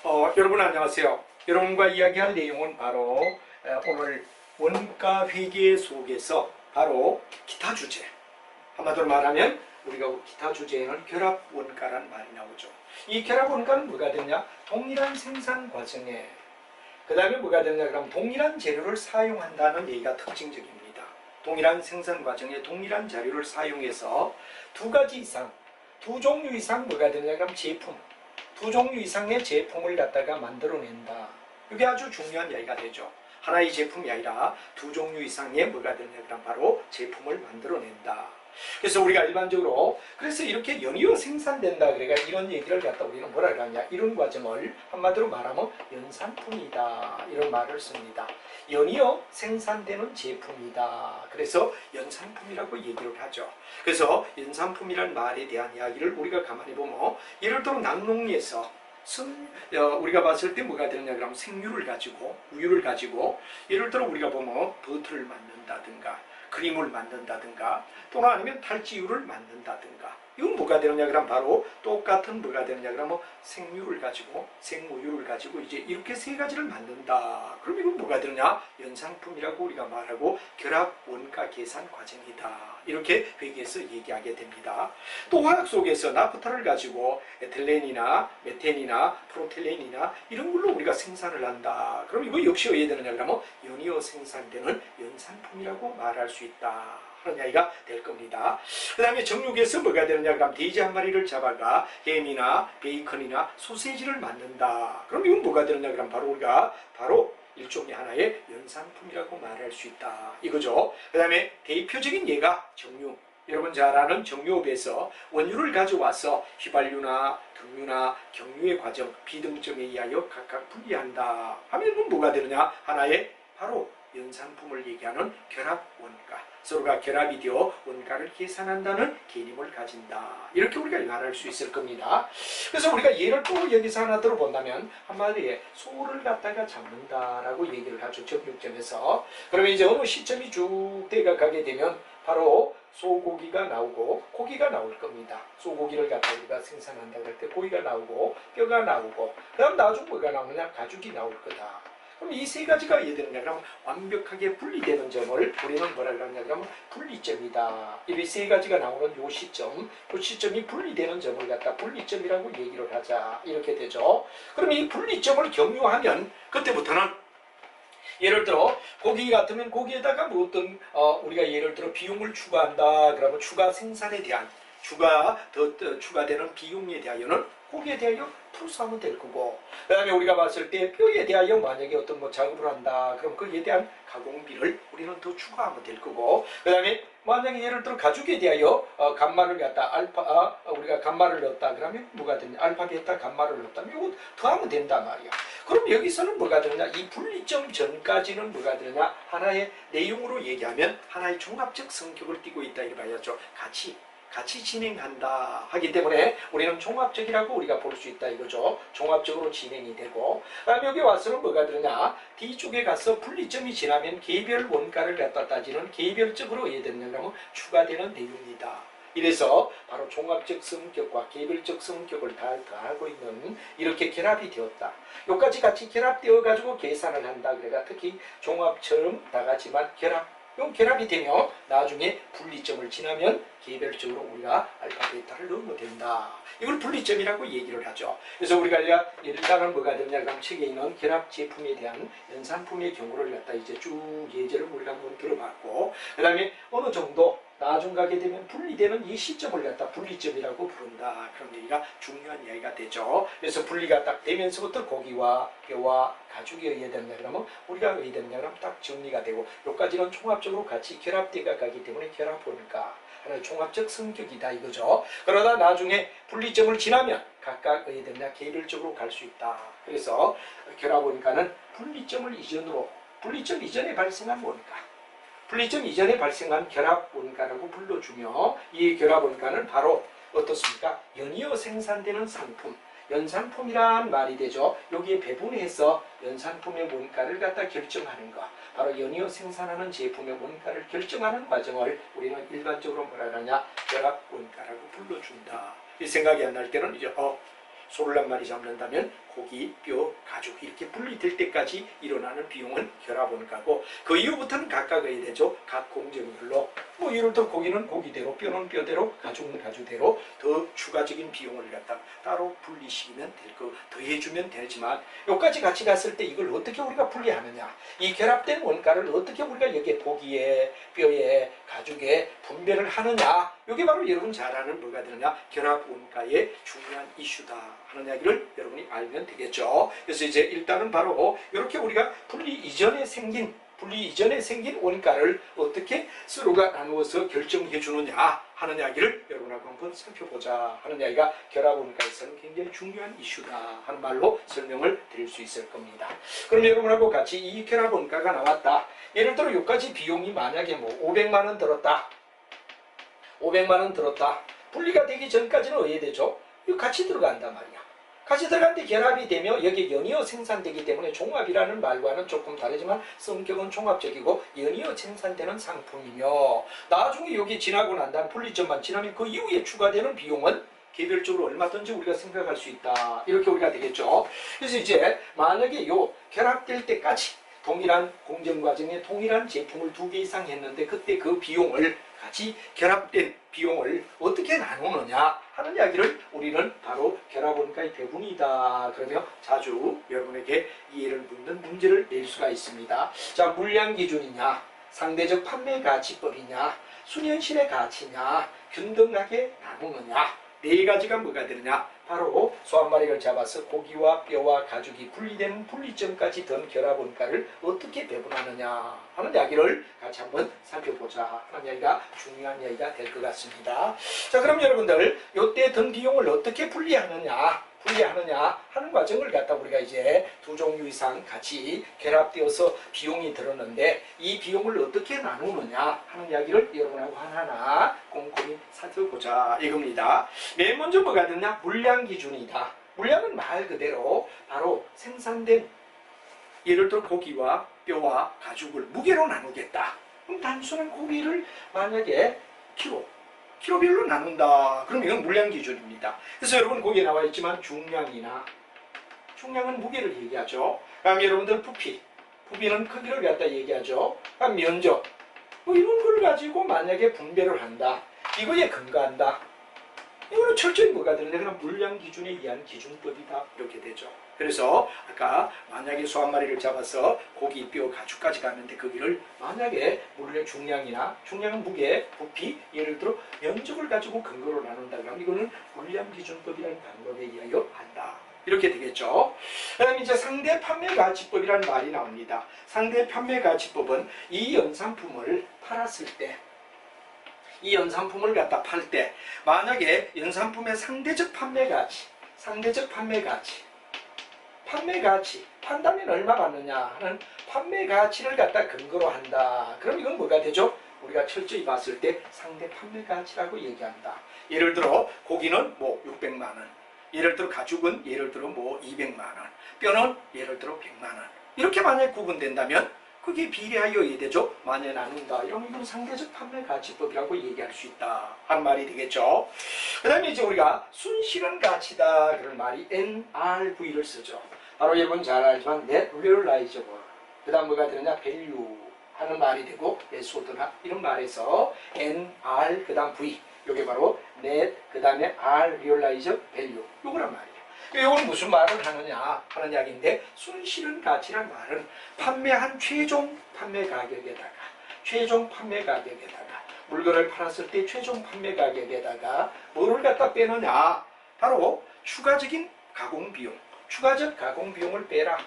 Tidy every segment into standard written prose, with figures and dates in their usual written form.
여러분 안녕하세요. 여러분과 이야기할 내용은 바로 오늘 원가 회계 속에서 바로 기타 주제. 한마디로 말하면 우리가 기타 주제에는 결합 원가란 말이 나오죠. 이 결합 원가는 뭐가 되냐? 동일한 생산 과정에 그 다음에 뭐가 되냐? 그럼 동일한 재료를 사용한다는 얘기가 특징적입니다. 동일한 생산 과정에 동일한 자료를 사용해서 두 가지 이상, 두 종류 이상 뭐가 되냐? 그럼 제품. 두 종류 이상의 제품을 갖다가 만들어낸다. 이게 아주 중요한 이야기가 되죠. 하나의 제품이 아니라 두 종류 이상의 뭐가 되냐 그럼 바로 제품을 만들어낸다. 그래서 우리가 일반적으로 그래서 이렇게 연이어 생산된다. 그러니까 이런 얘기를 갖다 우리는 뭐라 그러냐 이런 과정을 한마디로 말하면 연산품이다 이런 말을 씁니다. 연이어 생산되는 제품이다. 그래서 연산품이라고 얘기를 하죠. 그래서 연산품이라는 말에 대한 이야기를 우리가 가만히 보면 예를 들어 낙농에서 우리가 봤을 때 뭐가 되느냐 그러면 생유를 가지고 우유를 가지고 예를 들어 우리가 보면 버터를 만든다든가 크림을 만든다든가 또는 아니면 탈지유를 만든다든가 이건 뭐가 되느냐 그러면 바로 똑같은 뭐가 되느냐 그러면 생유를 가지고 생우유를 가지고 이제 이렇게 세 가지를 만든다. 그럼 이건 뭐가 되느냐 연산품이라고 우리가 말하고 결합 원가 계산 과정이다. 이렇게 회계에서 얘기하게 됩니다. 또 화학 속에서 나프타를 가지고 에틸렌이나 메텐이나 프로텔렌이나 이런 걸로 우리가 생산을 한다. 그럼 이거 역시 어디에 되느냐 그러면 연이어 생산되는 연산품이라고 말할 수 있다. 하는 이야기가 될 겁니다. 그 다음에 정육에서 뭐가 되느냐 그럼 돼지 한 마리를 잡아가 햄이나 베이컨이나 소세지를 만든다. 그럼 이건 뭐가 되느냐 그럼 바로 우리가 바로 일종의 하나의 연산품이라고 말할 수 있다. 이거죠. 그 다음에 대표적인 예가 정육. 여러분 잘 아는 정유업에서 원유를 가져와서 휘발유나 경유나 경유의 과정 비등점에 의하여 각각 분리한다. 하면 뭐가 되느냐 하나의 바로 연산품을 얘기하는 결합 원가. 서로가 결합이 되어 원가를 계산한다는 개념을 가진다. 이렇게 우리가 말할 수 있을 겁니다. 그래서 우리가 예를 또 여기서 하나 들어본다면 한마디에 소를 갖다가 잡는다라고 얘기를 하죠. 정육점에서. 그러면 이제 어느 시점이 쭉 돼가 가게 되면 바로 소고기가 나오고 고기가 나올 겁니다. 소고기를 갖다 우리가 생산한다고 할 때 고기가 나오고 뼈가 나오고 그 다음 나중 뭐가 나오느냐 가죽이 나올 거다. 그럼 이 세 가지가 이해되느냐 그러면 완벽하게 분리되는 점을 우리는 뭐라 그러냐 그러면 분리점이다. 이 세 가지가 나오는 요 시점이 분리되는 점을 갖다 분리점이라고 얘기를 하자. 이렇게 되죠. 그럼 이 분리점을 경유하면 그때부터는 예를 들어 고기 같으면 고기에다가 뭐 어떤 우리가 예를 들어 비용을 추가한다. 그러면 추가 생산에 대한 추가되는 비용에 대하여는 고기에 대하여 플러스하면 될 거고 그 다음에 우리가 봤을 때 뼈에 대하여 만약에 어떤 뭐 작업을 한다 그럼 그에 대한 가공비를 우리는 더 추가하면 될 거고 그 다음에 만약에 예를 들어 가죽에 대하여 감마를 갖다 우리가 감마를 넣었다 그러면 뭐가 되냐 알파 베타 감마를 넣었다면 이거 더하면 된단 말이야. 그럼 여기서는 뭐가 되느냐 이 분리점 전까지는 뭐가 되느냐 하나의 내용으로 얘기하면 하나의 종합적 성격을 띠고 있다 이렇게 봐야죠. 같이 진행한다 하기 때문에 우리는 종합적이라고 우리가 볼 수 있다 이거죠. 종합적으로 진행이 되고 그다음에 여기 와서는 뭐가 되느냐 D쪽에 가서 분리점이 지나면 개별 원가를 갖다 따지는 개별적으로 이해되느냐 그러면 추가되는 내용이다. 이래서 바로 종합적 성격과 개별적 성격을 다 더하고 있는 이렇게 결합이 되었다. 여기까지 같이 결합되어 가지고 계산을 한다. 그래가 특히 종합처럼 나가지만 결합이 되면 나중에 분리점을 지나면 개별적으로 우리가 알파 베타를 넣으면 된다. 이걸 분리점이라고 얘기를 하죠. 그래서 우리가 일단은 뭐가 되느냐 그럼 책에 있는 결합 제품에 대한 연산품의 경우를 갖다 이제 쭉 예제를 우리가 한번 들어봤고 그 다음에 어느 정도 나중 가게 되면 분리되는 이 시점을 갖다 분리점이라고 부른다. 그런 얘기가 중요한 이야기가 되죠. 그래서 분리가 딱 되면서부터 고기와 뼈와 가죽에 의해된다 그러면 우리가 의해된다 그러면 딱 정리가 되고 여기까지는 종합적으로 같이 결합되어 가기 때문에 결합원가 하나의 종합적 성격이다 이거죠. 그러다 나중에 분리점을 지나면 각각 의해된다 개별적으로 갈 수 있다. 그래서 결합원가는 분리점 이전에 발생한 원가 분리점 이전에 발생한 결합 원가라고 불러주며 이 결합 원가는 바로 어떻습니까? 연이어 생산되는 상품, 연산품이란 말이 되죠. 여기에 배분해서 연산품의 원가를 갖다 결정하는 것, 바로 연이어 생산하는 제품의 원가를 결정하는 과정을 우리는 일반적으로 뭐라 하냐 결합 원가라고 불러준다. 이 생각이 안 날 때는 이제 소를 한 마리 잡는다면 고기, 뼈, 가죽 이렇게 분리될 때까지 일어나는 비용은 결합원가고 그 이후부터는 각각 의되죠. 각 공정별로 뭐 예를 들어 고기는 고기대로, 뼈는 뼈대로, 가죽은 가죽대로 더 추가적인 비용을 갖다 따로 분리시키면 될 거 더해주면 되지만 여기까지 같이 갔을 때 이걸 어떻게 우리가 분리하느냐, 이 결합된 원가를 어떻게 우리가 여기에 고기에, 뼈에, 가죽에 분배를 하느냐, 이게 바로 여러분 잘 아는 뭐가 되느냐, 결합 원가의 중요한 이슈다 하는 이야기를 여러분이 알면 되겠죠. 그래서 이제 일단은 바로 이렇게 우리가 분리 이전에 생긴 원가를 어떻게 서로가 나누어서 결정해 주느냐 하는 이야기를 여러분하고 한번 살펴보자 하는 이야기가 결합원가에서는 굉장히 중요한 이슈다 하는 말로 설명을 드릴 수 있을 겁니다. 그럼 여러분하고 같이 이 결합원가가 나왔다. 예를 들어 여기까지 비용이 만약에 뭐 500만 원 들었다. 500만 원 들었다. 분리가 되기 전까지는 어떻게 되죠? 이거 같이 들어간단 말이야. 같이 들어간데 결합이 되며 여기 연이어 생산되기 때문에 종합이라는 말과는 조금 다르지만 성격은 종합적이고 연이어 생산되는 상품이며 나중에 여기 지나고 난 다음 분리점만 지나면 그 이후에 추가되는 비용은 개별적으로 얼마든지 우리가 생각할 수 있다. 이렇게 우리가 되겠죠. 그래서 이제 만약에 요 결합될 때까지 동일한 공정 과정에 동일한 제품을 2개 이상 했는데 그때 그 비용을 같이 결합된 비용을 어떻게 나누느냐 하는 이야기를 우리는 바로 결합원가의 배분이다 그러며 자주 여러분에게 이해를 묻는 문제를 낼 수가 있습니다. 자, 물량 기준이냐, 상대적 판매 가치법이냐, 순현실의 가치냐, 균등하게 나누느냐, 네 가지가 뭐가 되느냐, 바로 소 한 마리를 잡아서 고기와 뼈와 가죽이 분리되는 분리점까지 든 결합원가를 어떻게 배분하느냐 하는 이야기를 같이 한번 살펴보자 하는 이야기가 중요한 이야기가 될 것 같습니다. 자, 그럼 여러분들 이때 든 비용을 어떻게 분리하느냐 하는 과정을 갖다 우리가 이제 2종류 이상 같이 결합되어서 비용이 들었는데 이 비용을 어떻게 나누느냐 하는 이야기를 여러분하고 하나하나 꼼꼼히 살펴보자 이겁니다. 맨 먼저 뭐가 되느냐, 물량 기준이다. 물량은 말 그대로 바로 생산된 예를 들어 고기와 뼈와 가죽을 무게로 나누겠다. 그럼 단순한 고기를 만약에 키로별로 나눈다. 그럼 이건 물량 기준입니다. 그래서 여러분 거기에 나와 있지만 중량은 무게를 얘기하죠. 그다음 여러분들 부피는 크기를 갖다 얘기하죠. 그다음 면적 뭐 이런 걸 가지고 만약에 분배를 한다. 이거에 근거한다. 이거는 철저히 뭐가 되는데 그냥 물량 기준에 의한 기준법이다 이렇게 되죠. 그래서 아까 만약에 소 한 마리를 잡아서 고기, 뼈, 가죽까지 갔는데 거기를 만약에 물량 중량은 무게, 부피, 예를 들어 면적을 가지고 근거로 나눈다 그러면 이거는 물량 기준법이라는 방법에 의하여 한다. 이렇게 되겠죠. 그 다음에 이제 상대 판매 가치법이라는 말이 나옵니다. 상대 판매 가치법은 이 연산품을 팔았을 때 이 연산품을 갖다 팔 때 만약에 연산품의 상대적 판매 가치 판다면 얼마 받느냐 하는 판매 가치를 갖다 근거로 한다. 그럼 이건 뭐가 되죠? 우리가 철저히 봤을 때 상대 판매 가치라고 얘기한다. 예를 들어 고기는 뭐 600만 원, 예를 들어 가죽은 예를 들어 뭐 200만 원, 뼈는 예를 들어 100만 원 이렇게 만약에 구분된다면 그게 비례하여 되죠. 만에 나눈다. 이러면 이건 상대적 판매 가치법이라고 얘기할 수 있다 하는 말이 되겠죠. 그 다음에 이제 우리가 순실현 가치다 그런 말이 NRV를 쓰죠. 바로 여러분 잘 알지만 Net Realizable. 그 다음 뭐가 되느냐, Value 하는 말이 되고 SO드나 이런 말에서 NR 그 다음 V 요게 바로 Net 그 다음에 R Realizable Value 요거란 말이에요. 이건 무슨 말을 하느냐 하는 이야기인데 순실현 가치란 말은 판매한 최종 판매 가격에다가 물건을 팔았을 때 최종 판매 가격에다가 뭐를 갖다 빼느냐, 바로 추가적인 가공 비용, 추가적 가공 비용을 빼라.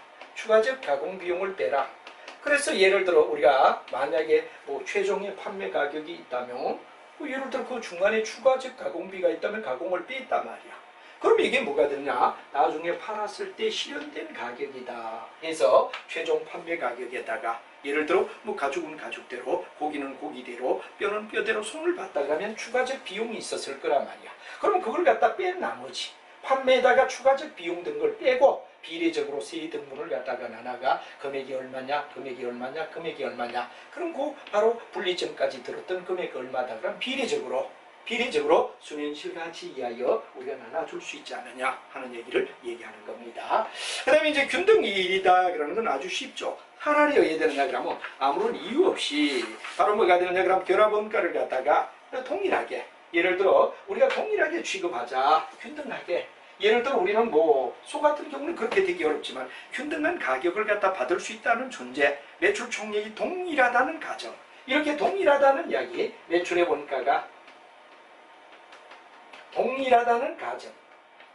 그래서 예를 들어 우리가 만약에 뭐 최종의 판매 가격이 있다면 예를 들어 그 중간에 추가적 가공비가 있다면 가공을 뺐단 말이야. 그럼 이게 뭐가 되냐? 나중에 팔았을 때 실현된 가격이다. 해서 최종 판매 가격에다가 예를 들어 뭐 가죽은 가죽대로, 고기는 고기대로, 뼈는 뼈대로 손을 봤다 그러면 추가적 비용이 있었을 거란 말이야. 그럼 그걸 갖다 뺀 나머지 판매에다가 추가적 비용 든 걸 빼고 비례적으로 세 등분을 갖다가 나눠가 금액이 얼마냐. 그럼 그 바로 분리점까지 들었던 금액이 얼마다. 그럼 비례적으로 비례적으로 순현실같이 이하여 우리가 나눠줄 수 있지 않느냐 하는 얘기를 얘기하는 겁니다. 그 다음에 이제 균등이일이다 그러는 건 아주 쉽죠. 하나리어야 되느냐 그러면 아무런 이유 없이 바로 뭐가 되느냐 그러면 결합원가를 갖다가 동일하게, 예를 들어 우리가 동일하게 취급하자, 균등하게. 예를 들어 우리는 뭐 소 같은 경우는 그렇게 되기 어렵지만 균등한 가격을 갖다 받을 수 있다는 존재, 매출 총액이 동일하다는 가정, 이렇게 동일하다는 이야기, 매출의 원가가 동일하다는 가정,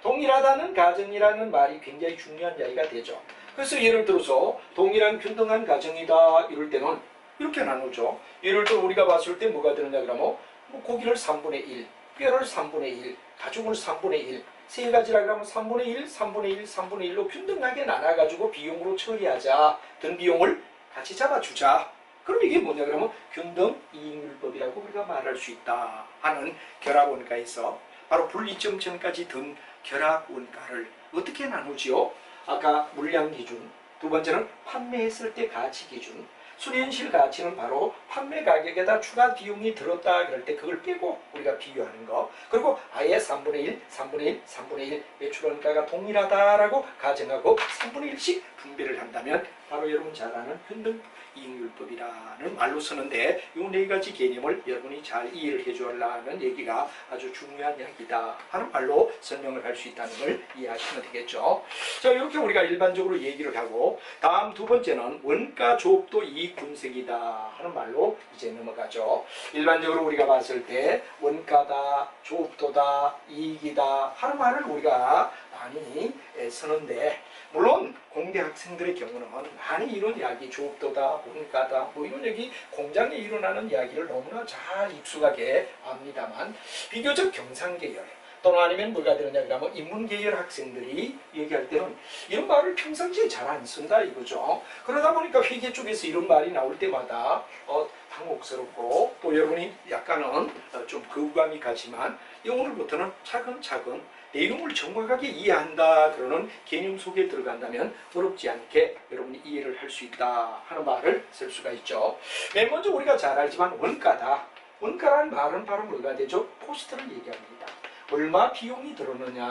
동일하다는 가정이라는 말이 굉장히 중요한 이야기가 되죠. 그래서 예를 들어서 동일한 균등한 가정이다 이럴 때는 이렇게 나누죠. 예를 들어 우리가 봤을 때 뭐가 되느냐 그러면 뭐 고기를 3분의 1, 뼈를 3분의 1, 가죽을 3분의 1, 세 가지라 그러면 3분의 1, 3분의 1, 3분의 1로 균등하게 나눠가지고 비용으로 처리하자. 든 비용을 같이 잡아주자. 그럼 이게 뭐냐 그러면 균등이익률법이라고 우리가 말할 수 있다 하는 결합원가에서 바로 분리점 전까지 든 결합원가를 어떻게 나누지요? 아까 물량 기준, 두 번째는 판매했을 때 가치 기준, 순현실 가치는 바로 판매 가격에다 추가 비용이 들었다 그럴 때 그걸 빼고 우리가 비교하는 거, 그리고 아예 3분의 1, 3분의 1, 3분의 1 매출원가가 동일하다라고 가정하고 3분의 1씩 분배를 한다면 바로 여러분 잘 아는 균등이익률법이라는 말로 쓰는데 이 네 가지 개념을 여러분이 잘 이해를 해주려는 얘기가 아주 중요한 이야기다 하는 말로 설명을 할 수 있다는 걸 이해하시면 되겠죠. 자, 이렇게 우리가 일반적으로 얘기를 하고 다음 두 번째는 원가 조업도 이익 분석이다 하는 말로 이제 넘어가죠. 일반적으로 우리가 봤을 때 원가다, 조업도다, 이익이다 하는 말을 우리가 많이 쓰는데, 물론 공대 학생들의 경우는 많이 이런 이야기, 조업도다, 원가다, 뭐 이런 얘기, 공장에 일어나는 이야기를 너무나 잘 익숙하게 합니다만, 비교적 경상계열 또는 아니면 뭐가 되느냐 그러면 인문계열 학생들이 얘기할 때는 이런 말을 평상시에 잘 안 쓴다 이거죠. 그러다 보니까 회계 쪽에서 이런 말이 나올 때마다 당혹스럽고 또 여러분이 약간은 좀 거부감이 가지만 오늘부터는 차근차근 내용을 정확하게 이해한다 그러는 개념 속에 들어간다면 어렵지 않게 여러분이 이해를 할 수 있다 하는 말을 쓸 수가 있죠. 맨 먼저 우리가 잘 알지만 원가다. 원가라는 말은 바로 뭐가 되죠? 코스트를 얘기합니다. 얼마 비용이 들었느냐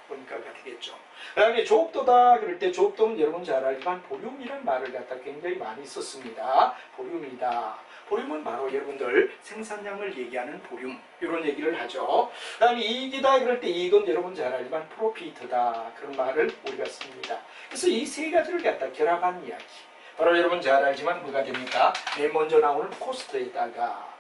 원가가 되겠죠. 그 다음에 조업도다 그럴 때 조업도는 여러분 잘 알지만 보륨이라는 말을 갖다 굉장히 많이 썼습니다. 보륨이다. 보륨은 바로 여러분들 생산량을 얘기하는 보륨, 이런 얘기를 하죠. 그 다음에 이익이다 그럴 때 이익은 여러분 잘 알지만 프로피트다 그런 말을 우리가 씁니다. 그래서 이 세 가지를 갖다 결합한 이야기, 바로 여러분 잘 알지만 뭐가 됩니까? 맨 먼저 나오는 코스트에다가,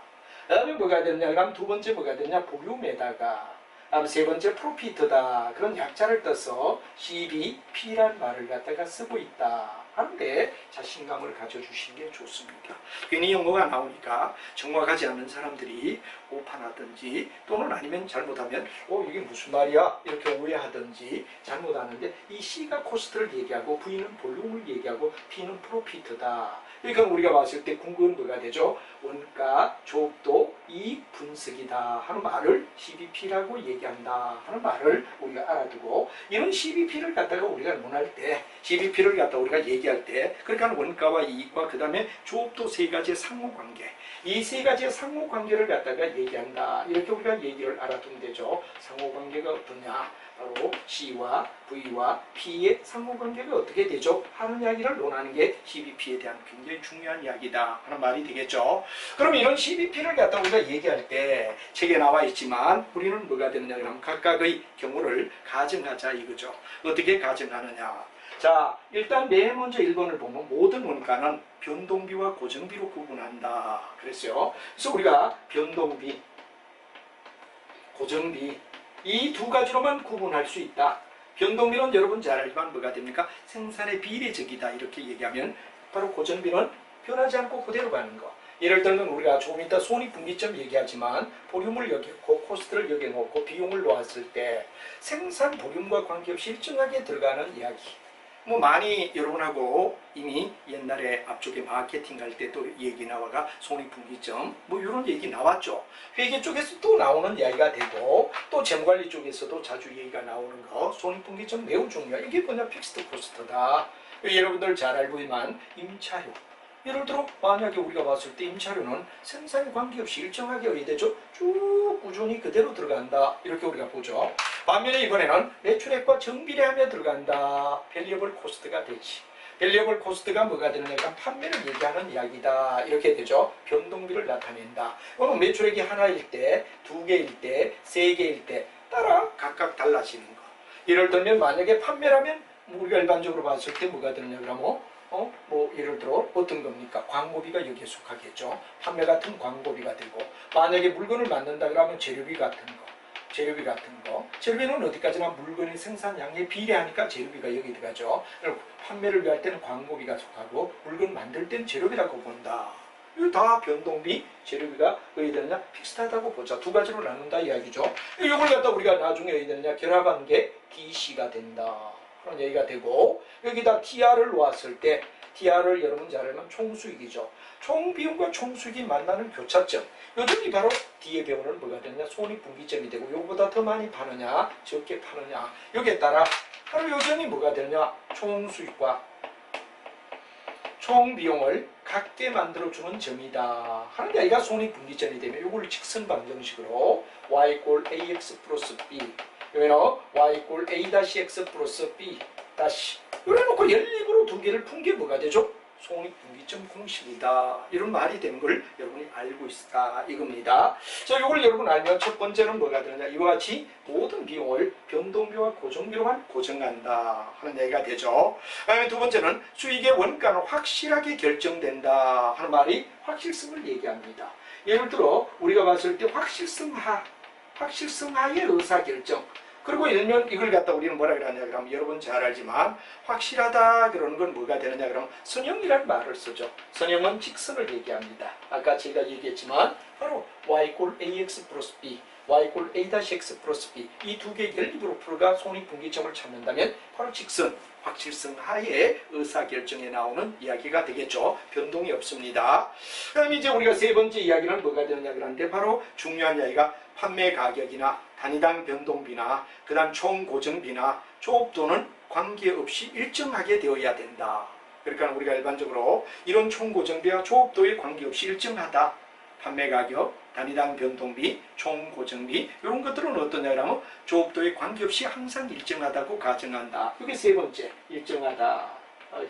그 다음에 뭐가 되느냐 그럼 두 번째 뭐가 되느냐 보륨에다가, 다음 세 번째 프로피트다 그런 약자를 떠서 CBP란 말을 갖다가 쓰고 있다 하는데 자신감을 가져주시는 게 좋습니다. 괜히 영어가 나오니까 정확하지 않은 사람들이 오판하든지 또는 아니면 잘못하면 이게 무슨 말이야 이렇게 오해하든지 잘못하는데, 이 C가 코스트를 얘기하고 V는 볼륨을 얘기하고 P는 프로피트다. 그러니까 우리가 봤을 때 궁극은 뭐가 되죠? 원가, 조업도, 이익 분석이다 하는 말을 CBP라고 얘기한다 하는 말을 우리가 알아두고, 이런 CBP를 갖다가 우리가 논할 때, CBP를 갖다 우리가 얘기할 때, 그러니까 원가와 이익과 그 다음에 조업도 세 가지의 상호관계, 이 세 가지의 상호관계를 갖다가 얘기한다 이렇게 우리가 얘기를 알아두면 되죠. 상호관계가 어떠냐? 바로 C와 V와 P의 상호관계가 어떻게 되죠? 하는 이야기를 논하는 게 CBP에 대한 굉장히 중요한 이야기다 하는 말이 되겠죠. 그럼 이런 CBP를 갖다 우리가 얘기할 때 책에 나와 있지만 우리는 뭐가 되느냐 그러면 각각의 경우를 가정하자 이거죠. 어떻게 가정하느냐? 자, 일단 맨 먼저 1번을 보면 모든 원가는 변동비와 고정비로 구분한다 그랬어요. 그래서 우리가 변동비, 고정비 이 두 가지로만 구분할 수 있다. 변동비는 여러분 잘 알지만 뭐가 됩니까? 생산의 비례적이다 이렇게 얘기하면, 바로 고정비는 변하지 않고 그대로 가는 거. 예를 들면 우리가 조금 이따 손익분기점 얘기하지만 보륨을 여기고 코스트를 여기 놓고 비용을 놓았을 때 생산 보륨과 관계없이 일정하게 들어가는 이야기. 뭐 많이 여러분하고 이미 옛날에 앞쪽에 마케팅 할 때 또 얘기 나와가 손익분기점 뭐 이런 얘기 나왔죠. 회계 쪽에서 또 나오는 이야기가 되고 또 재무관리 쪽에서도 자주 얘기가 나오는 거, 손익분기점 매우 중요해. 이게 뭐냐? 픽스드 코스트다. 여러분들 잘 알고 있는 임차료, 예를 들어 만약에 우리가 봤을 때 임차료는 생산에 관계없이 일정하게 의되죠. 쭉 꾸준히 그대로 들어간다. 이렇게 우리가 보죠. 반면에 이번에는 매출액과 정비례하며 들어간다. 밸리어블 코스트가 되지. 밸리어블 코스트가 뭐가 되느냐? 판매를 얘기하는 이야기다. 이렇게 되죠. 변동비를 나타낸다. 이거는 매출액이 하나일 때, 두 개일 때, 세 개일 때 따라 각각 달라지는 거. 예를 들면 만약에 판매라면 우리가 일반적으로 봤을 때 뭐가 되느냐 그러면 예를 들어 어떤 겁니까? 광고비가 여기에 속하겠죠. 판매 같은 광고비가 되고, 만약에 물건을 만든다 그러면 재료비 같은 거. 재료비는 어디까지나 물건의 생산량에 비례하니까 재료비가 여기 들어가죠. 판매를 위할 때는 광고비가 속하고, 물건 만들 때는 재료비라고 본다. 이거 다 변동비, 재료비가 어디 되느냐? 비슷하다고 보자. 두 가지로 나눈다 이야기죠. 이걸 갖다 우리가 나중에 어디 되느냐? 결합한 게 DC가 된다. 그런 얘기가 되고, 여기다 TR을 놓았을 때 TR을 여러분 잘 알면 총수익이죠. 총비용과 총수익이 만나는 교차점. 요 점이 바로 뒤에 배우는 뭐가 되느냐? 손익분기점이 되고, 요거보다 더 많이 파느냐? 적게 파느냐? 여기에 따라 바로 요 점이 뭐가 되느냐? 총수익과 총비용을 같게 만들어주는 점이다 하는 게, 이가 손익분기점이 되면 요걸 직선 방정식으로 y 꼴 ax 플러스 b, 여기는 y 꼴 a-x 플러스 b 다시 이래 놓고 연립으로 두 개를 푼 게 뭐가 되죠? 손익분기점 공식이다. 이런 말이 되는 걸 여러분이 알고 있다 이겁니다. 자, 이걸 여러분 알면 첫 번째는 뭐가 되느냐? 이와 같이 모든 비용을 변동비와 고정비로만 고정한다 하는 얘기가 되죠. 그다음에 두 번째는 수익의 원가는 확실하게 결정된다 하는 말이 확실성을 얘기합니다. 예를 들어 우리가 봤을 때 확실성하의 의사결정. 그리고 일면 이걸 갖다 우리는 뭐라 그러냐 그러면 여러분 잘 알지만, 확실하다 그러는 건 뭐가 되느냐 그러면 선형이라는 말을 쓰죠. 선형은 직선을 얘기합니다. 아까 제가 얘기했지만 바로 y 꼴 ax 플러스 b, y 꼴 a-x 플러스 b, 이 두 개의 연립으로 풀어가 손익분기점을 찾는다면 바로 직선, 확실성 하에 의사결정에 나오는 이야기가 되겠죠. 변동이 없습니다. 그 다음에 이제 우리가 세 번째 이야기는 뭐가 되느냐 그러는데, 바로 중요한 이야기가 판매 가격이나 단위당 변동비나 그 다음 총고정비나 조업도는 관계없이 일정하게 되어야 된다. 그러니까 우리가 일반적으로 이런 총고정비와 조업도에 관계없이 일정하다. 판매 가격, 단위당 변동비, 총고정비 이런 것들은 어떠냐면 조업도에 관계없이 항상 일정하다고 가정한다. 이게 세 번째, 일정하다.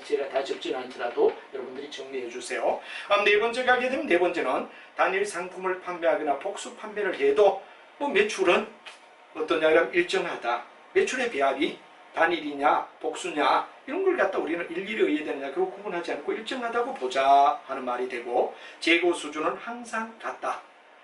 제가 다 적지는 않더라도 여러분들이 정리해 주세요. 네 번째 가게 되면 네 번째는 단일 상품을 판매하거나 복수 판매를 해도 매출은 어떠냐면 일정하다. 매출의 배합이 단일이냐 복수냐 이런 걸 갖다 우리는 일일이 의해야 되느냐 그거 구분하지 않고 일정하다고 보자 하는 말이 되고, 재고 수준은 항상 같다.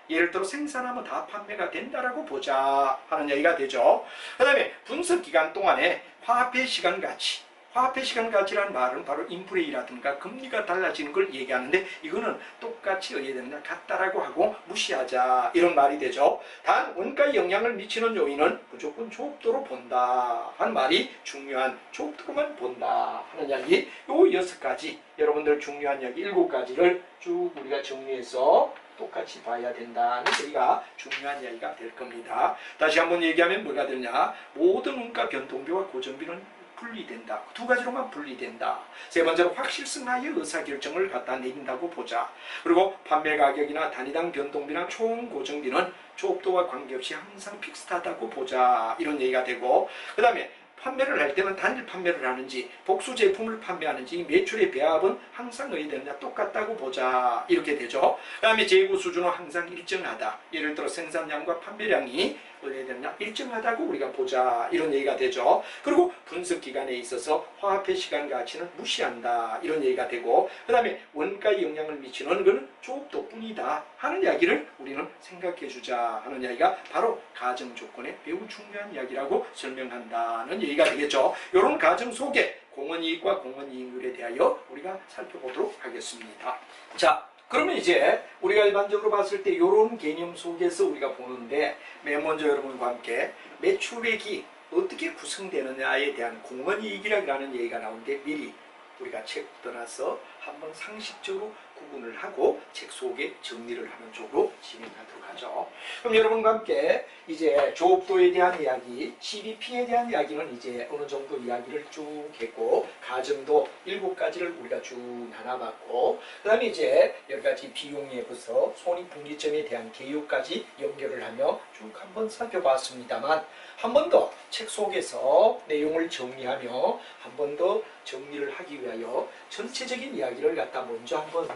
예를 들어 생산하면 다 판매가 된다라고 보자 하는 얘기가 되죠. 그 다음에 분석 기간 동안에 화폐 시간 가치, 화폐 시간 가치라는 말은 바로 인플레이라든가 금리가 달라지는 걸 얘기하는데, 이거는 똑같이 의해야 되느냐 같다라고 하고 무시하자 이런 말이 되죠. 단 원가에 영향을 미치는 요인은 무조건 조업도로 본다 하는 말이 중요한, 조업도로만 본다 하는 이야기. 요 6가지 여러분들 중요한 이야기 7가지를 쭉 우리가 정리해서 똑같이 봐야 된다는 얘기가 중요한 이야기가 될 겁니다. 다시 한번 얘기하면 뭐가 되느냐, 모든 원가 변동비와 고정비는 분리된다. 두 가지로만 분리된다. 세 번째로 확실성하의 의사결정을 갖다 내린다고 보자. 그리고 판매 가격이나 단위당 변동비나 총 고정비는 조업도와 관계없이 항상 픽스하다고 보자 이런 얘기가 되고, 그 다음에 판매를 할 때는 단일 판매를 하는지 복수 제품을 판매하는지 매출의 배합은 항상 의되느냐 똑같다고 보자 이렇게 되죠. 그 다음에 재고 수준은 항상 일정하다. 예를 들어 생산량과 판매량이 어디에 되느냐 일정하다고 우리가 보자 이런 얘기가 되죠. 그리고 분석 기간에 있어서 화폐 시간 가치는 무시한다 이런 얘기가 되고, 그 다음에 원가에 영향을 미치는 것은 조업도 뿐이다 하는 이야기를 우리는 생각해 주자 하는 이야기가 바로 가정 조건의 매우 중요한 이야기라고 설명한다는 얘기가 되겠죠. 이런 가정 속에 공헌이익과 공헌이익률에 대하여 우리가 살펴보도록 하겠습니다. 자, 그러면 이제 우리가 일반적으로 봤을 때 이런 개념 속에서 우리가 보는데, 맨 먼저 여러분과 함께 매출액이 어떻게 구성되느냐에 대한 공헌이익이라는 얘기가 나오는데, 미리 우리가 책 떠나서 한번 상식적으로 구분을 하고 책 속에 정리를 하는 쪽으로 진행하도록 하죠. 그럼 여러분과 함께 이제 조업도에 대한 이야기, CBP에 대한 이야기는 이제 어느 정도 이야기를 쭉 했고, 가정도 7가지를 우리가 쭉 나눠봤고, 그 다음에 이제 여러 가지 비용에부터 손익분기점에 대한 개요까지 연결을 하며 쭉 한번 살펴봤습니다만, 한 번 더 책 속에서 내용을 정리하며 한 번 더 정리를 하기 위하여 전체적인 이야기를 갖다 먼저 한번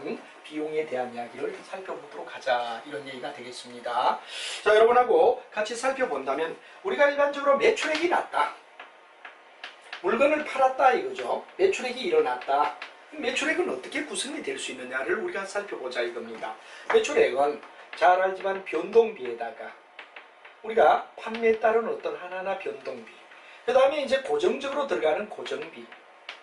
비용에 대한 이야기를 살펴보도록 하자, 이런 얘기가 되겠습니다. 자, 여러분하고 같이 살펴본다면 우리가 일반적으로 매출액이 났다, 물건을 팔았다 이거죠. 매출액이 일어났다. 매출액은 어떻게 구성이 될 수 있느냐를 우리가 살펴보자 이겁니다. 매출액은 잘 알지만 변동비에다가 우리가 판매에 따른 어떤 하나하나 변동비, 그 다음에 이제 고정적으로 들어가는 고정비,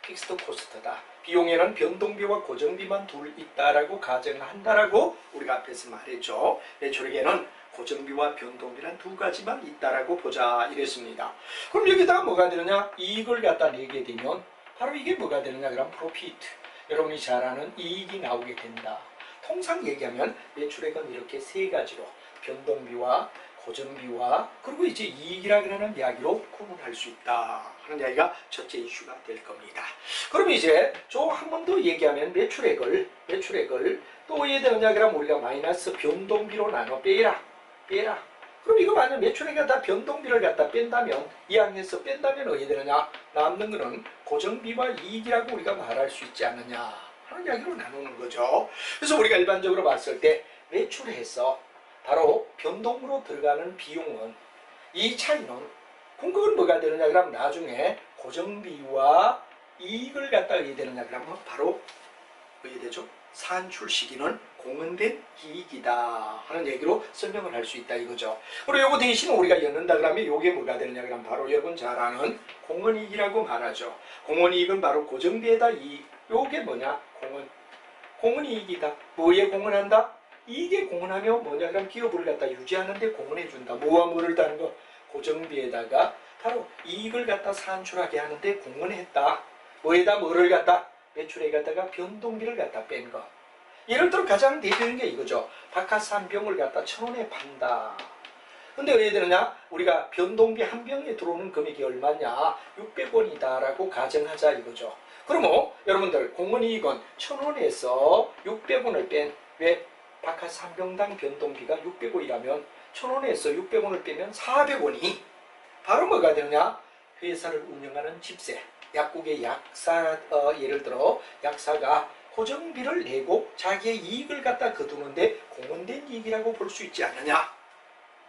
픽스드 코스트다. 비용에는 변동비와 고정비만 둘 있다라고 가정을 한다라고 우리가 앞에서 말했죠. 매출액에는 고정비와 변동비란 2가지만 있다라고 보자 이랬습니다. 그럼 여기다가 뭐가 되느냐? 이익을 갖다 내게 되면 바로 이게 뭐가 되느냐? 그럼 프로피트, 여러분이 잘 아는 이익이 나오게 된다. 통상 얘기하면 매출액은 이렇게 3가지로 변동비와 고정비와 그리고 이제 이익이라 그러는 이야기로 구분할 수 있다 하는 이야기가 첫째 이슈가 될 겁니다. 그럼 이제 좀 한 번 더 얘기하면 매출액을 또 어디에 되느냐? 그럼 우리가 마이너스 변동비로 나눠 빼라. 그럼 이거 만약 매출액에 다 변동비를 갖다 뺀다면, 이항에서 뺀다면 어디에 되느냐? 남는 거는 고정비와 이익이라고 우리가 말할 수 있지 않느냐 하는 이야기로 나누는 거죠. 그래서 우리가 일반적으로 봤을 때 매출해서 바로 변동으로 들어가는 비용은, 이 차이는 궁극은 뭐가 되느냐? 그럼 나중에 고정비와 이익을 갖다 어디에 되느냐? 그러면 바로 어디에 되죠? 산출 시기는 공헌된 이익이다 하는 얘기로 설명을 할 수 있다 이거죠. 그리고 요거 대신 우리가 엮는다 그러면 요게 뭐가 되느냐? 그럼 바로 여러분 잘 아는 공헌이익이라고 말하죠. 공헌이익은 바로 고정비에다 이익. 요게 뭐냐? 공헌이익이다. 뭐에 공헌한다? 이익에 공헌하며 뭐냐? 그럼 기업을 갖다 유지하는데 공헌해준다. 뭐와 뭐를 다는 거? 고정비에다가 바로 이익을 갖다 산출하게 하는데 공헌했다. 뭐에다 뭐를 갖다? 매출에 갖다가 변동비를 갖다 뺀 거. 예를 들어 가장 대표적인 게 이거죠. 바카스 한 병을 갖다 1,000원에 판다. 근데 왜 되느냐? 우리가 변동비 한 병에 들어오는 금액이 얼마냐? 600원이다 라고 가정하자 이거죠. 그러면 여러분들 공헌이익은 1,000원에서 600원을 뺀, 왜? 바카스 한 병당 변동비가 600원이라면 1,000원에서 600원을 빼면 400원이 바로 뭐가 되느냐? 회사를 운영하는 집세, 약국의 약사, 예를 들어 약사가 고정비를 내고 자기의 이익을 갖다 거두는데 공헌된 이익이라고 볼 수 있지 않느냐?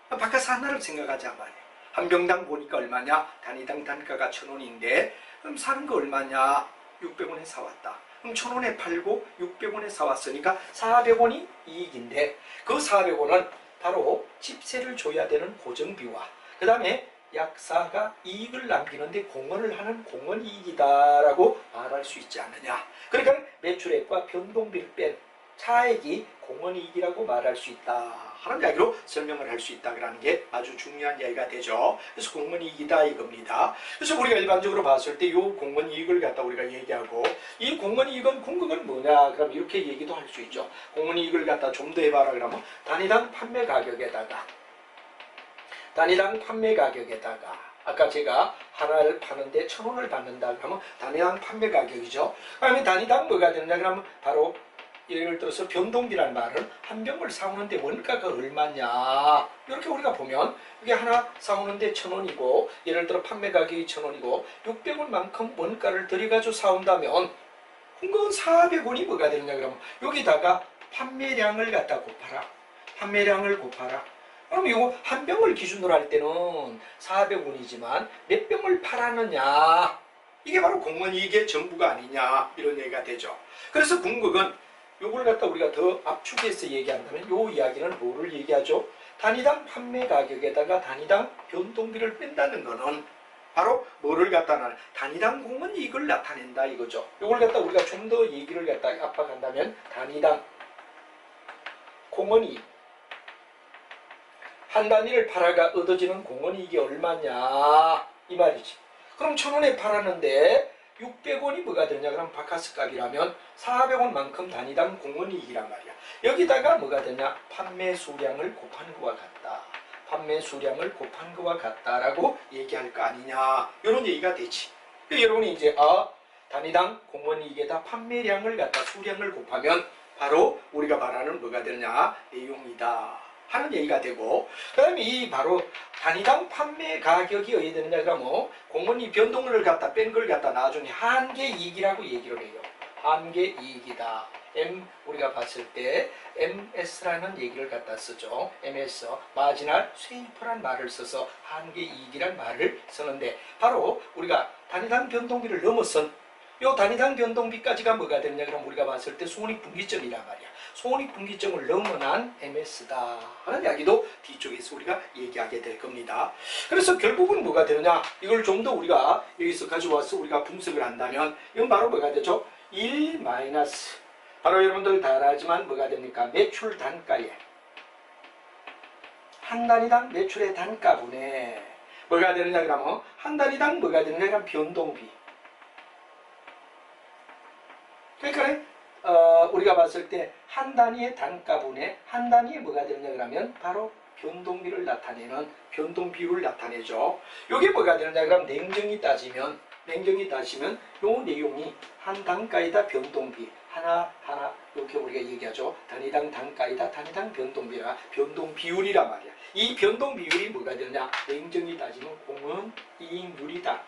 바카스 하나를 생각하자 말이야. 한 병당 보니까 얼마냐? 단위당 단가가 1,000원인데 그럼 사는 거 얼마냐? 600원에 사왔다. 그럼 1,000원에 팔고 600원에 사왔으니까 400원이 이익인데, 그 400원은 바로 집세를 줘야 되는 고정비와 그 다음에 약사가 이익을 남기는데 공헌을 하는 공헌이익이다라고 말할 수 있지 않느냐. 그러니까 매출액과 변동비를 뺀 차액이 공헌이익이라고 말할 수 있다 하는 이야기로 설명을 할 수 있다는 게 아주 중요한 이야기가 되죠. 그래서 공헌이익이다 이겁니다. 그래서 우리가 일반적으로 봤을 때 이 공헌이익을 갖다 우리가 얘기하고, 이 공헌이익은 궁극은 뭐냐? 그럼 이렇게 얘기도 할 수 있죠. 공헌이익을 갖다 좀 더 해봐라 그러면 단위당 판매 가격에다가 아까 제가 하나를 파는데 1,000원을 받는다 그러면 단위당 판매 가격이죠. 그러면 단위당 뭐가 되느냐? 그러면 바로 예를 들어서 변동비라는 말은 한 병을 사오는데 원가가 얼마냐? 이렇게 우리가 보면 이게 하나 사오는데 1,000원이고 예를 들어 판매 가격이 1,000원이고 600원만큼 원가를 들여가지고 사온다면 그건 400원이 뭐가 되느냐? 그러면 여기다가 판매량을 갖다 곱하라. 그럼 이거 한 병을 기준으로 할 때는 400원이지만 몇 병을 팔았느냐? 이게 바로 공헌이익의 전부가 아니냐? 이런 얘기가 되죠. 그래서 궁극은 요걸 갖다 우리가 더 압축해서 얘기한다면 요 이야기는 뭐를 얘기하죠? 단위당 판매 가격에다가 단위당 변동비를 뺀다는 거는 바로 뭐를 갖다 단위당 공헌이익을 나타낸다 이거죠. 요걸 갖다 우리가 좀 더 얘기를 갖다 압박한다면 단위당 공헌이익, 한 단위를 팔아가 얻어지는 공헌이익이 얼마냐 이 말이지. 그럼 1,000원에 팔았는데 600원이 뭐가 되냐 그럼 바카스 값이라면 400원만큼 단위당 공원이익이란 말이야. 여기다가 뭐가 되냐 판매 수량을 곱한 것과 같다. 판매 수량을 곱한 것과 같다라고 얘기할 거 아니냐 이런 얘기가 되지. 여러분이 이제 단위당 공원이익에다 판매량을 갖다 수량을 곱하면 바로 우리가 말하는 뭐가 되냐 내용이다 하는 얘기가 되고, 그 다음에 이 바로 단위당 판매 가격이 어디 되느냐 그러면 공원이 변동을 갖다 뺀 걸 갖다 나중에 한계이익이라고 얘기를 해요. 한계이익이다. 우리가 봤을 때 MS라는 얘기를 갖다 쓰죠. MS 마지날 수입이란 말을 써서 한계이익이란 말을 쓰는데, 바로 우리가 단위당 변동비를 넘어선 요 단위당 변동비까지가 뭐가 되느냐 그럼 우리가 봤을 때 손익분기점이란 말이야. 손익분기점을 넘어난 MS다 하는 이야기도 뒤쪽에서 우리가 얘기하게 될 겁니다. 그래서 결국은 뭐가 되느냐, 이걸 좀 더 우리가 여기서 가져와서 우리가 분석을 한다면 이건 바로 뭐가 되죠? 1 마이너스, 바로 여러분들 다 알지만 뭐가 됩니까? 매출 단가에 한 단위당 매출의 단가분에 뭐가 되느냐 그러면 한 단위당 뭐가 되느냐 그러면 변동비. 그러니까 우리가 봤을 때 한 단위의 단가분에 한 단위에 뭐가 되느냐 그러면 바로 변동비를 나타내는 변동비율을 나타내죠. 이게 뭐가 되느냐 그러면 냉정히 따지면 요 내용이 한 단가이다 변동비 하나하나 이렇게 우리가 얘기하죠. 단위당 단가이다 단위당 변동비라 변동비율이란 말이야. 이 변동비율이 뭐가 되느냐 냉정히 따지면 공헌이익률이다.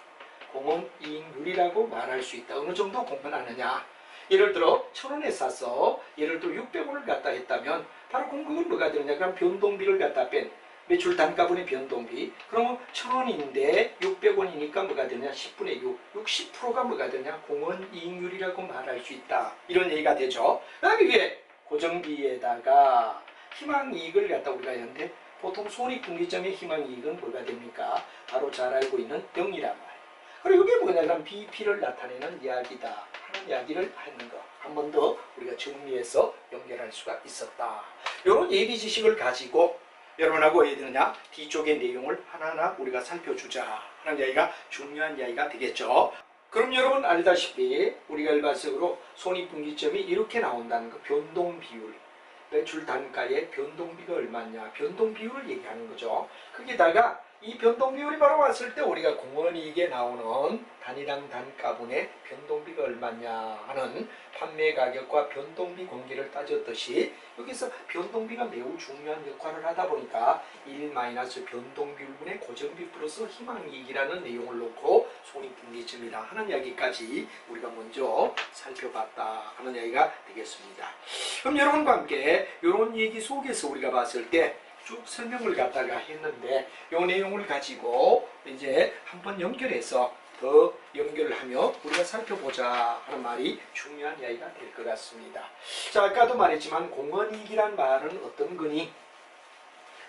공헌이익률이라고 말할 수 있다. 어느 정도 공헌하느냐, 예를 들어 1,000원에 사서 예를 들어 600원을 갖다 했다면 바로 그건 뭐가 되느냐 그럼 변동비를 갖다 뺀 매출 단가분의 변동비, 그러면 1,000원인데 600원이니까 뭐가 되냐 10분의 6, 60%가 뭐가 되냐 공헌이익률이라고 말할 수 있다. 이런 얘기가 되죠. 그 다음에 위에 고정비에다가 희망이익을 갖다 우리가 했는데 보통 손익분기점의 희망이익은 뭐가 됩니까? 바로 잘 알고 있는 0이란 말이에요. 그리고 이게 뭐냐면 BP를 나타내는 이야기다 하는 이야기를 하는 거, 한 번 더 우리가 정리해서 연결할 수가 있었다. 이런 예비 지식을 가지고 여러분하고 어디 되느냐 뒤쪽의 내용을 하나하나 우리가 살펴주자 하는 이야기가 중요한 이야기가 되겠죠. 그럼 여러분 알다시피 우리가 일반적으로 손익분기점이 이렇게 나온다는 거, 변동비율, 매출 단가의 변동비가 얼마냐 변동비율을 얘기하는 거죠. 거기다가 이 변동비율이 바로 왔을 때 우리가 공헌이익에 나오는 단위당 단가분의 변동비가 얼마냐 하는 판매 가격과 변동비 관계를 따졌듯이 여기서 변동비가 매우 중요한 역할을 하다 보니까 1 마이너스 변동비율분의 고정비 플러스 희망이익이라는 내용을 놓고 손익분기점이라 하는 이야기까지 우리가 먼저 살펴봤다 하는 이야기가 되겠습니다. 그럼 여러분과 함께 이런 얘기 속에서 우리가 봤을 때 쭉 설명을 갖다가 했는데 이 내용을 가지고 이제 한번 연결해서 더 연결하며 우리가 살펴보자 하는 말이 중요한 이야기가 될 것 같습니다. 자, 아까도 말했지만 공헌이익이란 말은 어떤 거니?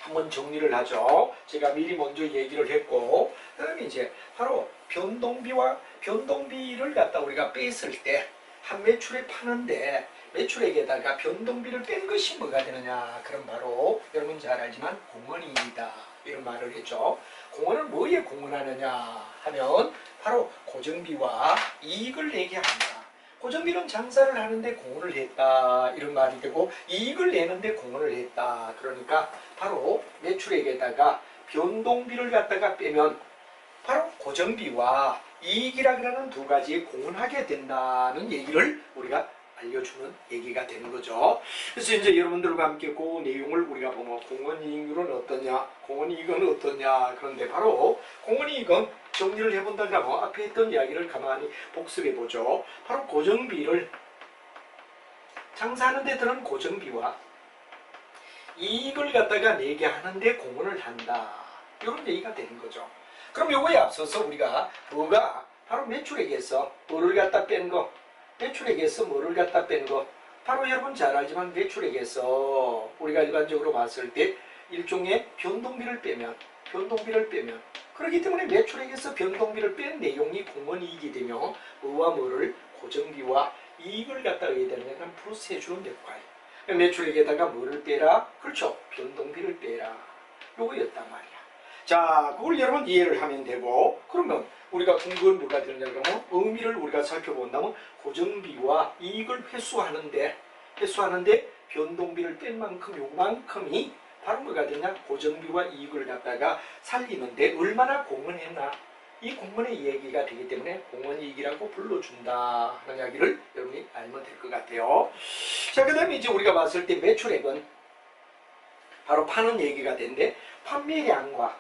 한번 정리를 하죠. 제가 미리 먼저 얘기를 했고, 그 다음에 이제 바로 변동비를 갖다 우리가 뺐을 때 한 매출에 파는데 매출액에다가 변동비를 뺀 것이 뭐가 되느냐? 그럼 바로 여러분 잘 알지만 공헌이익이다 이런 말을 했죠. 공헌은 뭐에 공헌하느냐 하면 바로 고정비와 이익을 내게 한다. 고정비는 장사를 하는데 공헌을 했다 이런 말이 되고, 이익을 내는데 공헌을 했다. 그러니까 바로 매출액에다가 변동비를 갖다가 빼면 바로 고정비와 이익이라 그러는 두 가지에 공헌하게 된다는 얘기를 우리가 알려주는 얘기가 되는 거죠. 그래서 이제 여러분들과 함께 그 내용을 우리가 보면 공헌이익률은 어떠냐, 공헌이익은 어떠냐, 그런데 바로 공헌이익은 정리를 해본다 그러면 앞에 했던 이야기를 가만히 복습해 보죠. 바로 고정비를 장사하는 데 드는 고정비와 이익을 갖다가 내게 하는데 공헌을 한다 이런 얘기가 되는 거죠. 그럼 요거에 앞서서 우리가 뭐가 바로 매출액에서 뭐를 갖다 뺀 거, 매출액에서 뭐를 갖다 뺀 거, 바로 여러분 잘 알지만 매출액에서 우리가 일반적으로 봤을 때 일종의 변동비를 빼면 그렇기 때문에 매출액에서 변동비를 뺀 내용이 공헌이익이 되며 뭐와 뭐를 고정비와 이익을 갖다 해야 되느냐 그럼 플러스 해주는 역할. 매출액에다가 뭐를 빼라? 그렇죠. 변동비를 빼라. 요거였단 말이야. 자, 그걸 여러분 이해를 하면 되고, 그러면 우리가 궁극은 뭐가 되느냐 그러면 의미를 우리가 살펴본다면 고정비와 이익을 회수하는데 변동비를 뺀 만큼 요만큼이 바로 뭐가 되냐 고정비와 이익을 갖다가 살리는데 얼마나 공헌했나 이 공헌의 얘기가 되기 때문에 공헌이익이라고 불러준다 하는 이야기를 여러분이 알면 될 것 같아요. 자, 그 다음에 이제 우리가 봤을 때 매출액은 바로 파는 얘기가 되는데 판매량과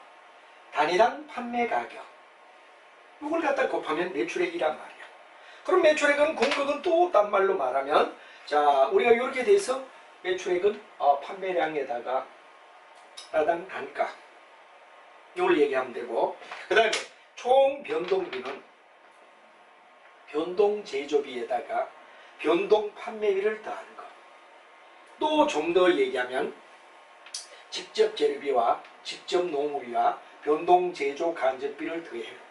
단위당 판매 가격 이걸 갖다 곱하면 매출액이란 말이야. 그럼 매출액은 궁극은 또 딴 말로 말하면 자 우리가 이렇게 돼서 매출액은 판매량에다가 라당 단가 이걸 얘기하면 되고 그 다음에 총 변동비는 변동 제조비에다가 변동 판매비를 더하는 것. 또 좀 더 얘기하면 직접 재료비와 직접 노무비와 변동 제조 간접비를 더해요.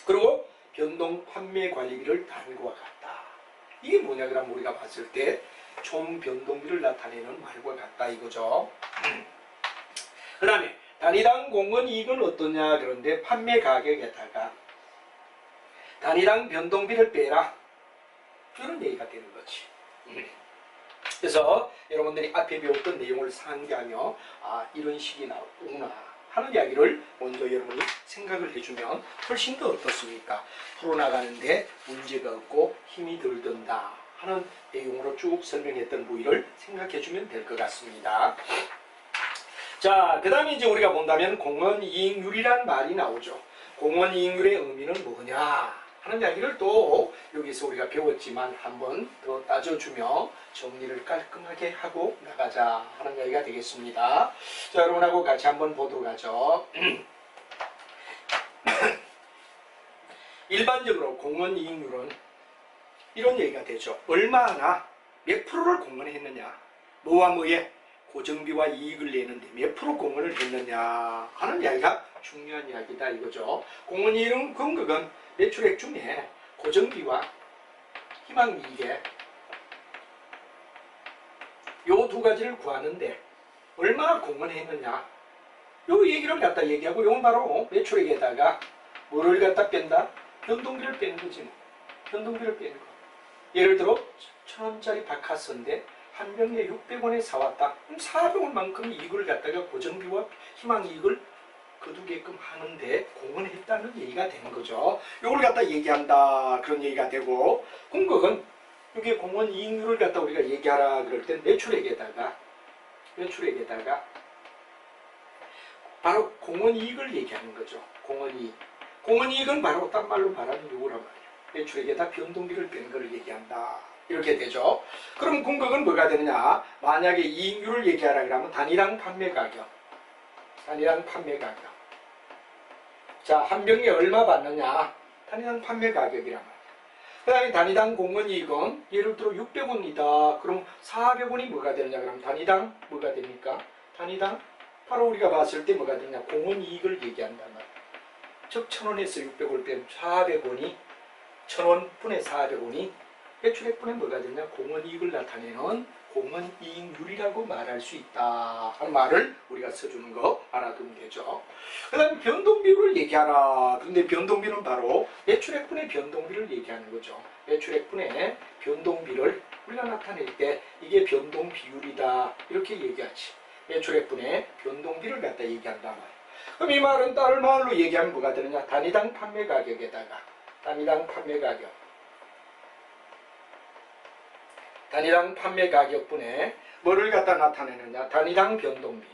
그리고 변동 판매 관리비를 더하는 것과 같다. 이게 뭐냐 그러면 우리가 봤을 때 총 변동비를 나타내는 말과 같다 이거죠. 그 다음에 단위당 공헌 이익은 어떠냐 그런데 판매 가격에다가 단위당 변동비를 빼라 이런 얘기가 되는 거지. 그래서 여러분들이 앞에 배웠던 내용을 상기하며 이런 식이 나오구나 하는 이야기를 먼저 여러분이 생각을 해주면 훨씬 더 어떻습니까? 풀어나가는데 문제가 없고 힘이 덜 든다 하는 내용으로 쭉 설명했던 부위를 생각해주면 될 것 같습니다. 자, 그 다음에 이제 우리가 본다면 공헌이익률이란 말이 나오죠. 공헌이익률의 의미는 뭐냐 하는 이야기를 또 여기서 우리가 배웠지만 한번 더 따져주며 정리를 깔끔하게 하고 나가자 하는 이야기가 되겠습니다. 자, 여러분하고 같이 한번 보도록 하죠. 일반적으로 공헌이익률은 이런 얘기가 되죠. 얼마나 몇 프로를 공헌했느냐 뭐와 뭐에 고정비와 이익을 내는데 몇 프로 공헌을 했느냐 하는 이야기가 중요한 이야기다 이거죠. 공헌이익은 궁극은 매출액 중에 고정비와 희망이익에 요 두 가지를 구하는데 얼마나 공헌했느냐 요 얘기를 갖다 얘기하고 요건 바로 매출액에다가 뭐를 갖다 뺀다? 변동비를 빼는 거지 뭐. 변동비를 빼는 거. 예를 들어 1,000원짜리 박하스인데 한 병에 600원에 사왔다. 그럼 400원만큼 이익을 갖다가 고정비와 희망이익을 거두게끔 하는데 공헌했다는 얘기가 되는 거죠. 이걸 갖다 얘기한다 그런 얘기가 되고 궁극은 이게 공헌이익률을 갖다 우리가 얘기하라 그럴 땐 매출액에다가 바로 공헌이익을 얘기하는 거죠. 공헌이익은 바로 딴 말로 말하면 이거란 말이에요. 매출액에다 변동비를 빼는 걸 얘기한다. 이렇게 되죠. 그럼 궁극은 뭐가 되느냐? 만약에 이익률을 얘기하라 그러면 단위당 판매 가격. 자, 한 병에 얼마 받느냐? 단위당 판매 가격이란 말이야. 그 다음에 단위당 공헌이익은 예를 들어 600원이다. 그럼 400원이 뭐가 되느냐? 그럼 단위당 뭐가 됩니까? 단위당 바로 우리가 봤을 때 뭐가 되느냐? 공헌이익을 얘기한단 말이야. 즉 1,000원에서 600원을 빼면 400원이 1,000원분의 400원이 매출액분에 뭐가 되냐? 공헌이익을 나타내는 공헌이익률이라고 말할 수 있다 하는 말을 우리가 써주는 거 알아두면 되죠. 그 다음에 변동비율을 얘기하라. 그런데 변동비는 바로 매출액분의 변동비를 얘기하는 거죠. 매출액분의 변동비를 우리가 나타낼 때 이게 변동비율이다 이렇게 얘기하지. 매출액분의 변동비를 갖다 얘기한단 말이야. 그럼 이 말은 다른 말로 얘기하면 뭐가 되느냐? 단위당 판매 가격에다가 단위당 판매 가격분에 뭐를 갖다 나타내느냐? 단위당 변동비.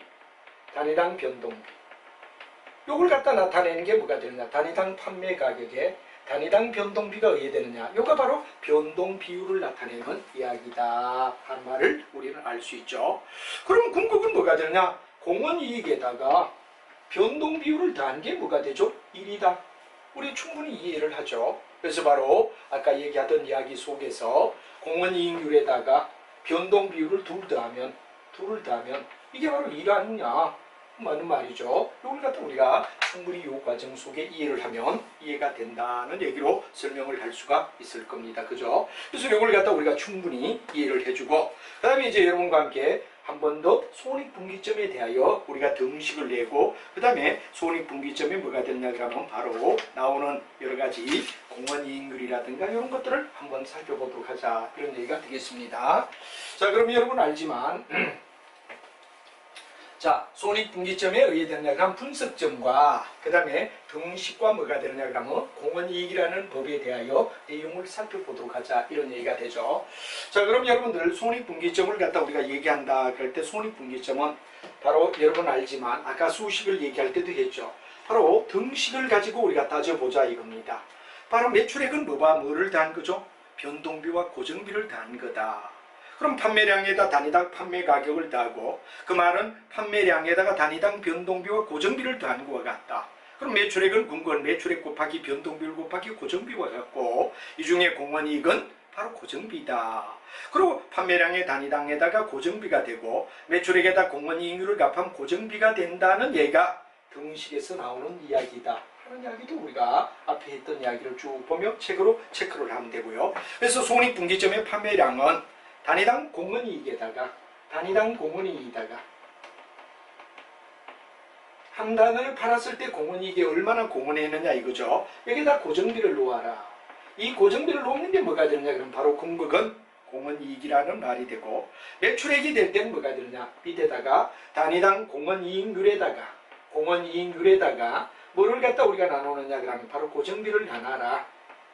요걸 갖다 나타내는 게 뭐가 되느냐? 단위당 판매 가격에 단위당 변동비가 의해되느냐? 요가 바로 변동 비율을 나타내는 이야기다 하는 말을 우리는 알 수 있죠. 그럼 궁극은 뭐가 되느냐? 공헌이익에다가 변동 비율을 더한 게 뭐가 되죠? 1이다. 우리 충분히 이해를 하죠. 그래서 바로 아까 얘기하던 이야기 속에서 공헌이익률에다가 변동 비율을 둘을 더하면 이게 바로 1 아니냐? 맞는 말이죠. 이걸 갖다 우리가 충분히 이 과정 속에 이해를 하면 이해가 된다는 얘기로 설명을 할 수가 있을 겁니다. 그죠? 그래서 이걸 갖다 우리가 충분히 이해를 해주고, 그 다음에 이제 여러분과 함께 한 번 더 손익분기점에 대하여 우리가 등식을 내고, 그 다음에 손익분기점이 뭐가 되냐 그러면 바로 나오는 여러 가지 공헌이익률이라든가 이런 것들을 한번 살펴보도록 하자, 이런 얘기가 되겠습니다. 자, 그럼 여러분 알지만 자, 손익분기점에 의해 되느냐 그러면 분석점과 그 다음에 등식과 뭐가 되느냐 그러면 공헌이익이라는 법에 대하여 내용을 살펴보도록 하자, 이런 얘기가 되죠. 자, 그럼 여러분들 손익분기점을 갖다 우리가 얘기한다 그럴 때 손익분기점은 바로 여러분 알지만 아까 수식을 얘기할 때도 했죠. 바로 등식을 가지고 우리가 따져보자 이겁니다. 바로 매출액은 뭐를 더한 거죠? 변동비와 고정비를 더한 거다. 그럼 판매량에다 단위당 판매 가격을 더하고, 그 말은 판매량에다가 단위당 변동비와 고정비를 더한 것과 같다. 그럼 매출액은 궁극 매출액 곱하기 변동비를 곱하기 고정비와 같고, 이 중에 공헌이익은 바로 고정비다. 그리고 판매량의 단위당에다가 고정비가 되고 매출액에다 공헌이익률을 곱하면 고정비가 된다는 얘가 등식에서 나오는 이야기다 하는 이야기도 우리가 앞에 했던 이야기를 쭉 보며 책으로 체크를 하면 되고요. 그래서 손익분기점의 판매량은 단위당 공헌이익에다가 한 단을 팔았을 때 공헌이익이 얼마나 공헌했느냐 이거죠. 여기다 고정비를 놓아라. 이 고정비를 놓는 게 뭐가 되느냐 그러면 바로 궁극은 공헌이익이라는 말이 되고, 매출액이 될 때는 뭐가 되느냐, 밑에다가 단위당 공헌이익률에다가 뭐를 갖다 우리가 나누느냐 그러면 바로 고정비를 나눠라.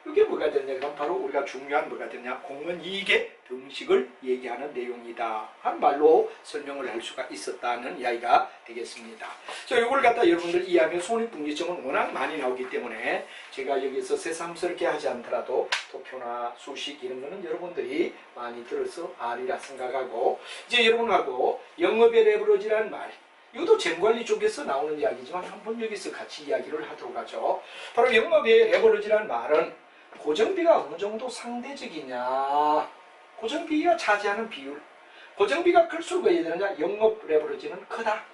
이게 뭐가 되느냐 그러면 바로 우리가 중요한 뭐가 되느냐, 공헌이익의 등식을 얘기하는 내용이다 하는 말로 설명을 할 수가 있었다는 이야기가 되겠습니다. 자, 이걸 갖다 여러분들 이해하면 손익분기점은 워낙 많이 나오기 때문에 제가 여기서 새삼스럽게 하지 않더라도 도표나 수식 이런 거는 여러분들이 많이 들어서 아리라 생각하고, 이제 여러분하고 영업의 레버리지라는 말, 이것도 재무관리 쪽에서 나오는 이야기지만 한번 여기서 같이 이야기를 하도록 하죠. 바로 영업의 레버리지라는 말은 고정비가 어느 정도 상대적이냐, 고정비가 차지하는 비율, 고정비가 클수록 왜 되느냐, 영업 레버리지는 크다.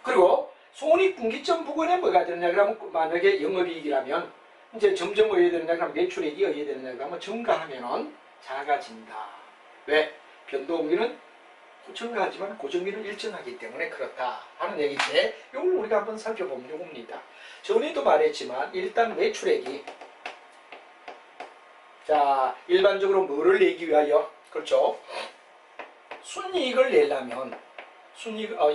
그리고 손익분기점 부근에 뭐가 되느냐 그러면 만약에 영업이익이라면 이제 점점 어떻게 되느냐 그러면 매출액이 어떻게 되느냐 그러면 증가하면은 작아진다. 왜? 변동비는 증가하지만 고정비는 일정하기 때문에 그렇다 하는 얘기인데, 이걸 우리가 한번 살펴보면 이겁니다. 전에도 말했지만 일단 매출액이, 자, 일반적으로 뭐를 내기 위하여, 그렇죠, 순이익을 내려면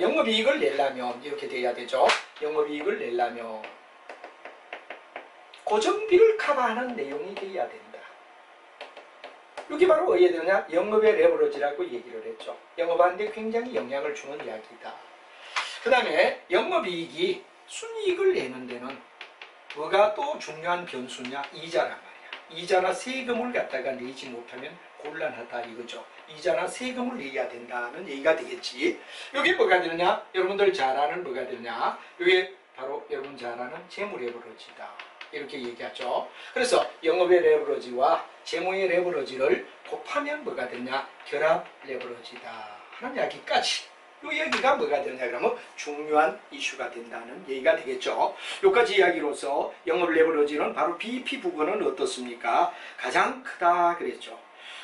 영업이익을 내려면 이렇게 돼야 되죠. 영업이익을 내려면 고정비를 커버하는 내용이 돼야 된다. 이게 바로 어디에 되느냐, 영업의 레버리지라고 얘기를 했죠. 영업하는데 굉장히 영향을 주는 이야기다. 그 다음에 영업이익이 순이익을 내는 데는 뭐가 또 중요한 변수냐, 이자란 말이야. 이자나 세금을 갖다가 내지 못하면 곤란하다 이거죠. 이자나 세금을 내야 된다는 얘기가 되겠지. 이게 뭐가 되느냐, 여러분들 잘 아는 뭐가 되느냐, 이게 바로 여러분 잘 아는 재무 레버리지다 이렇게 얘기하죠. 그래서 영업의 레버리지와 재무의 레버리지를 곱하면 뭐가 되느냐, 결합 레버리지다 하는 이야기까지, 이 얘기가 뭐가 되느냐 그러면 중요한 이슈가 된다는 얘기가 되겠죠. 여기까지 이야기로서 영업 레버리지는 바로 BEP 부분은 어떻습니까? 가장 크다 그랬죠.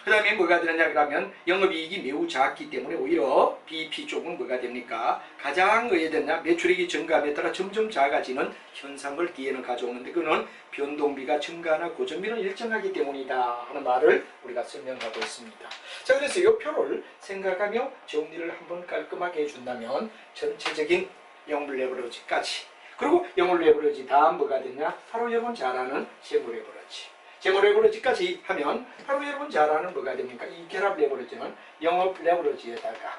그 다음에 뭐가 되느냐 그러면 영업이익이 매우 작기 때문에 오히려 BEP 쪽은 뭐가 됩니까? 가장 의해 되느냐, 매출액이 증가함에 따라 점점 작아지는 현상을 뒤에는 가져오는데, 그는 변동비가 증가하나 고정비는 일정하기 때문이다 하는 말을 우리가 설명하고 있습니다. 자, 그래서 이 표를 생각하며 정리를 한번 깔끔하게 해준다면 전체적인 영업 레버리지까지, 그리고 영업 레버리지 다음 뭐가 되냐, 바로 여러분 잘 아는 재무 레버리지, 재무 레버리지까지 하면 바로 여러분 잘 아는 뭐가 됩니까? 이 결합 레버리지는 영업 레버리지에다가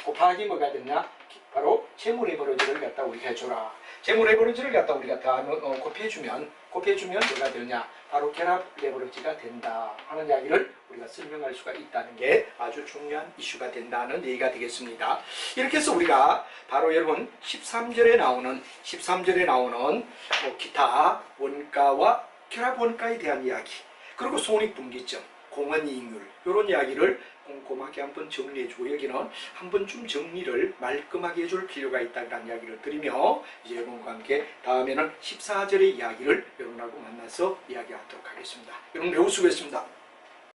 곱하기 뭐가 되냐, 바로 재무 레버리지를 갖다 우리가 해줘라. 재무 레버리지를 갖다 우리가 더하면 곱해주면 뭐가 되느냐, 바로 결합 레버리지가 된다 하는 이야기를 우리가 설명할 수가 있다는 게 아주 중요한 이슈가 된다는 얘기가 되겠습니다. 이렇게 해서 우리가 바로 여러분 13절에 나오는 뭐 기타 원가와 결합 원가에 대한 이야기, 그리고 손익분기점, 공헌이익률 이런 이야기를 꼼꼼하게 한번 정리해주고 여기는 한 번쯤 정리를 말끔하게 해줄 필요가 있다는 이야기를 드리며 이제 여러분과 함께 다음에는 14절의 이야기를 여러분하고 만나서 이야기하도록 하겠습니다. 여러분 매우 수고했습니다.